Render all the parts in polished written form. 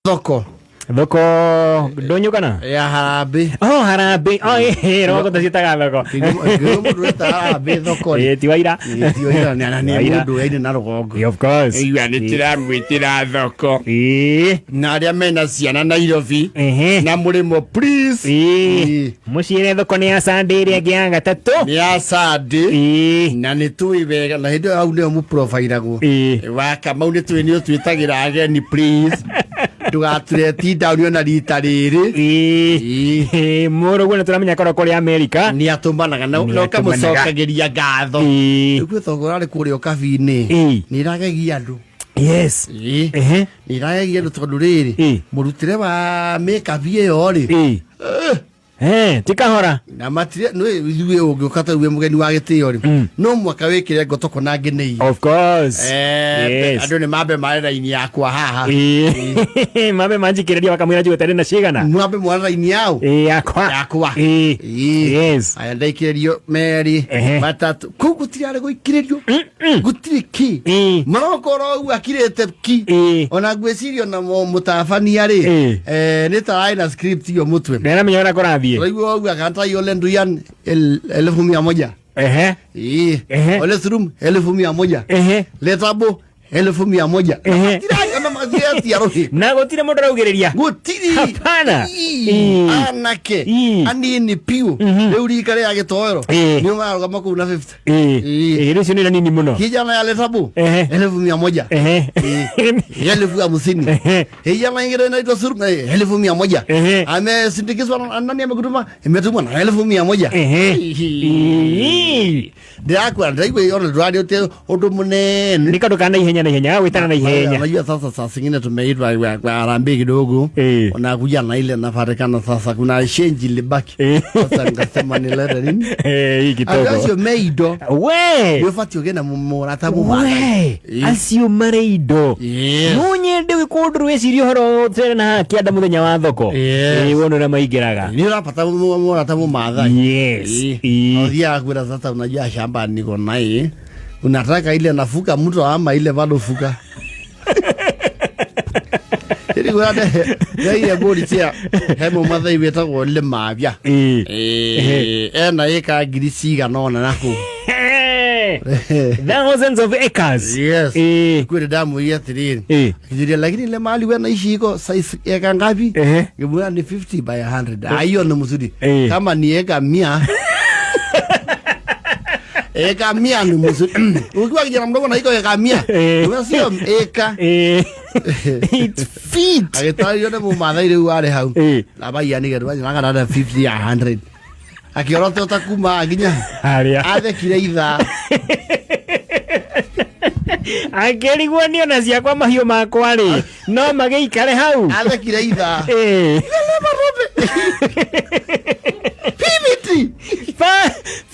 Thoko donyo kana ya harambe. Oh harambe. Oh rogo tacitaga thoko Mundu eta harambe thoko tiwaira ni mundu ene na rogongo. Of course Iya ni tiramwitira thoko na aria mena ciana Nairobi na murimo please mucire thoko ni ya Sunday ria ngia gatatu ni ya Sunday na ni tui wega na hindo au ni mu profile go waka mau ni tui ni twitagira ageni please tugatire ti down na rita riri moro gwena turamenya koro kuri America ni atumanaga no kamucokagiria ngatho igwe thogora ri kuri okabi-ini ni ragegia andu. Yes ni ragegia andu tondu riri murutire wa makeup iyo ri tikahora na matire no ithuĩ ũngĩũka we mugeni wa gĩtĩo ri no mwaka wĩkĩre ngotoko na ngĩnĩ. Of course andũ nĩ mambe marĩ raini yakwa haha mambe manjikĩrĩria wakamwĩra njũĩ tarĩ na cigana mambe mwarĩ raini yao yakwa yes aya ndaikĩrĩrio merĩ matatũ kũu gũtirarĩ gũikĩrĩrio gũtirĩ ki marokoro ũguo akirĩte ki ona ngwĩciria ona mũtabania rĩ nĩ tarai na script iyo mũtwe nĩaramenya ũrĩa kũrathiĩ Raiwo huyu akanta yole nduyan 1100. Ole surum 1100. Letabo 1100. Tira kama mazia ya rohi. Na gotire mundu raugiriria. Gotiri. Hapana. Anake. Ani ni piu. Leuri kare agitoero. Ni mara kama kuna 50. Rio sio nini muno. Kijana ya letabo 1100. 1050. Kijana ingine inaitwa surum 1100. Amesindikizwa nani ameguduma imetumwa na 1100. Ndakwa ndaiwe yona radio te odo munene. Nikadukana ihenya na ihenya witana na ihenya. Unajua sasa singine tumeitwa kwa Harambee kidogo. Unakuja na ile nafarekana sasa kuna change libaki. Sasa ngasema ni leta nini? Hii kitoko. Asio meido. We. Yofati ogena mumora tabu mwana. Asio mareido. Munye ndewe kodru wecirio horo tere na kianda muthenya wa thoko. Wono na maigiraga. Ni rapata mumora tabu madha. Yes. Odia kwenda sasa unajua shamba niko naye. Unataka ile nafuka mtu ama ile bado fuka. Iri gwade ya bodi tia hemo mathai wetagwo le mabia ena eka girisiga nona nako thousands of acres. Yes kwere damu yatiriri kijiria lakini le mali wena ishiko size eka ngapi ngebuna ni 50 by 100 ayo no muzudi kama ni eka 100 eka 100 ni muzudi ukiwa kijana mdogo na iko eka 100 unasio eka 8 feet agetayo ne mu mathaire ware hau la baya ni geru banya ngana 50 ya 100 akiorote otakuma aginya aria athe kire itha agerigwo nio na ciakwa mahiũ makwa rĩ no magĩikare hau athe kire itha ile marobe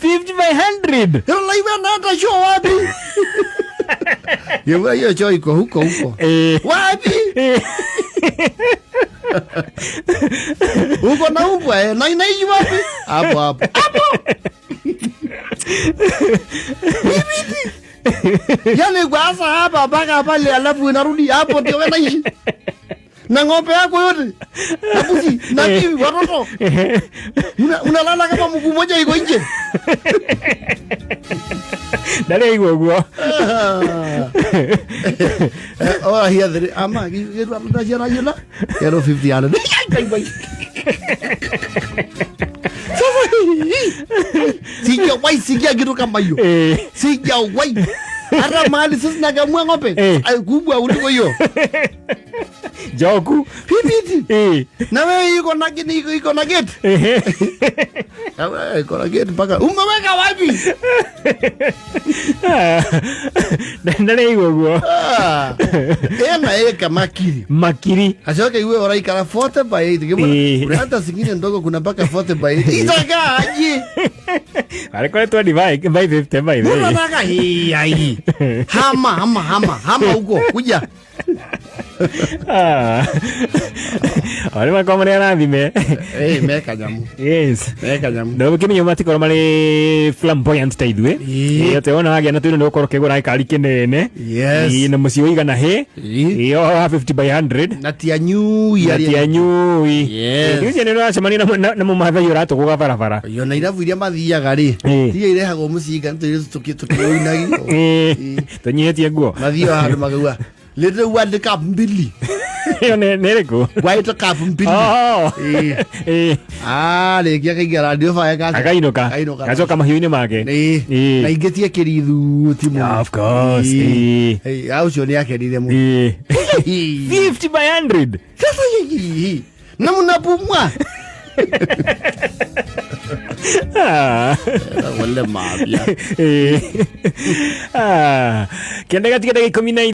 50 by 100 yo laiwa nata show wapi yewa hiyo choi iko huko wapi uko na umbwa na inaishi wapi hapo yale gwasa hapa mpaka pale alafu inarudi hapo ndio wewe naishi na ng'ombe yako yote na buzi na bibi watoto unalala kama mguu mmoja iko nje dale igwo here the ama kitu amtajia yula kero 50 sija kitu kama hiyo sija wai ara mali sisi na gamwa ng'ombe kubwa uliko hiyo joku pipiti na wewe iko na gate iko na gate mpaka umeweka wapi ndale igwo ena eka makiri achoke iwe ora ikara 40 by 8 kuna hata singine ndogo kuna mpaka 40 by 8 itakaje alikuwa 20 by 50 by 8 unataka hii hama huko kuja Wale makomane arathime. Meka nyamu. Yes. Meka nyamu. Ndo kimenyo matikoro mari flamboyant ta ithue. Yote ona wagia na twino ndokoro kegura ikari kinene. Yes. Na mucio igana he. Yo 50 by 100. Na tia nyui yari. Na tia nyui. Yes. Yuzi neno acemani na mumatha yura to kuga barabara. Yo na irabu iria mathiaga ri. Tia irehagwo mucinga twire tukiuinagi. Tanyihetie nguo. Mathio handu magua. Little World Cup mbili. Yo nereko. White Cup mbili. Lekia kaingia radio fire ka. Akainoka. Gacoka mahiu-ini make. Na ingetie kirithu timu. Of course. Au cio ni akenire mu. 50 by 100. Sasa na mnapumwa. Wale mapya. Kienda katika dakika 19.